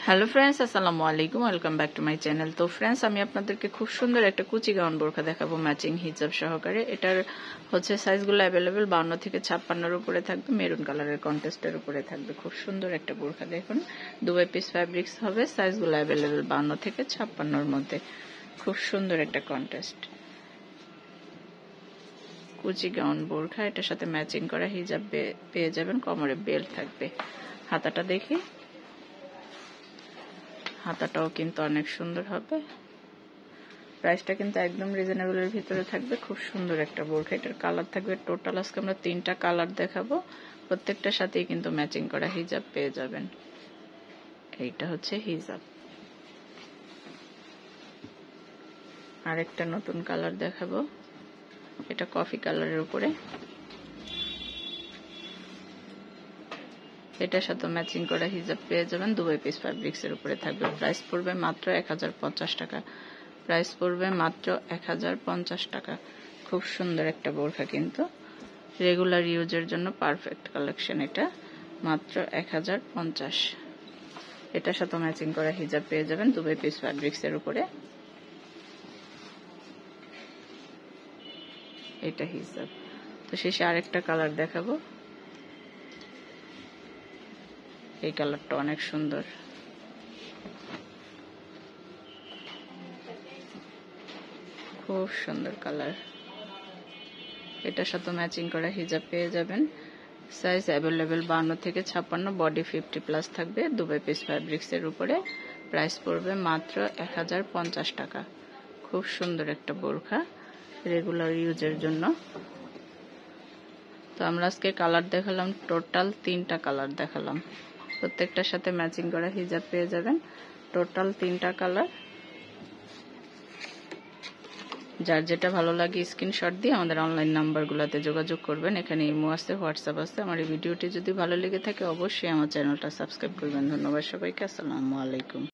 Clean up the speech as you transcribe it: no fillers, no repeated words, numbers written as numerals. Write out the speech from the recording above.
Hello friends, আসসালামু আলাইকুম। Welcome back to my channel. তো ফ্রেন্ডস, আমি আপনাদেরকে খুব সুন্দর একটা কুচি গাউন বোরখা দেখাবো ম্যাচিং হিজাব সহকারে। এটার সাইজগুলো অ্যাভেলেবেল 52 থেকে 56-এর উপরে থাকবে, মেরুন কালারের কন্ট্রাস্টের উপরে থাকবে। খুব সুন্দর একটা বোরখা, দেখুন 2 পিস ফ্যাব্রিক্স হবে, সাইজগুলো অ্যাভেলেবেল 52 থেকে 56-এর মধ্যে। খুব সুন্দর একটা কন্ট্রাস্ট কুচি গাউন বোরখা, এটার সাথে ম্যাচিং করা হিজাব পেয়ে যাবেন, কোমরে বেল্ট থাকবে। হাতাটা দেখি, হাতাটাও কিন্তু অনেক সুন্দর হবে। প্রাইসটা কিন্তু একদম রিজনেবলের ভিতরে থাকবে। খুব সুন্দর একটা বোরখা। এটার কালার থাকবে টোটাল আজকে আমরা 3টা কালার দেখাবো, প্রত্যেকটার সাথেই কিন্তু ম্যাচিং করা হিজাব পেয়ে যাবেন। এইটা হচ্ছে হিজাব। আরেকটা নতুন কালার দেখাবো, এটা কফি কালারের উপরে, এটার সাথে ম্যাচিং করা হিজাব পেয়ে যাবেন। 2 পিস ফ্যাব্রিক্সের উপরে থাকবে। প্রাইস পড়বে মাত্র 1050 টাকা। প্রাইস পড়বে মাত্র 1050 টাকা। খুব সুন্দর একটা বোরখা, কিন্তু রেগুলার ইউজের জন্য পারফেক্ট কালেকশন। এটা মাত্র 1050। এটার সাথে ম্যাচিং করা হিজাব পেয়ে যাবেন 2 পিস ফ্যাব্রিক্সের উপরে। এটা হিজাব। তো শেষে আরেকটা কালার দেখাবো, এই কালারটা অনেক সুন্দর। খুব সুন্দর কালার। এটার সাথে ম্যাচিং করা হিজাব পেয়ে যাবেন। সাইজ অ্যাভেলেবেল 52 থেকে 56, বডি 50+ থাকবে, 2 পিস ফ্যাব্রিক্সের উপরে। প্রাইস পড়বে মাত্র 1050 টাকা। খুব সুন্দর একটা বোরখা, রেগুলার ইউজের জন্য। তো আমরা আজকে কালার দেখালাম, টোটাল 3টা কালার দেখালাম, প্রত্যেকটার সাথে ম্যাচিং করা হিজাব পেয়ে যাবেন। টোটাল 3টা কালার। যার যেটা ভালো লাগে স্ক্রিনশট দিয়ে আমাদের অনলাইন নাম্বারগুলোতে যোগাযোগ করবেন। এখানে ইমো আছে, হোয়াটসঅ্যাপ আছে। আমার এই ভিডিওটি যদি ভালো লেগে থাকে অবশ্যই আমার চ্যানেলটা সাবস্ক্রাইব করবেন। ধন্যবাদ সবাইকে। আসসালামু আলাইকুম।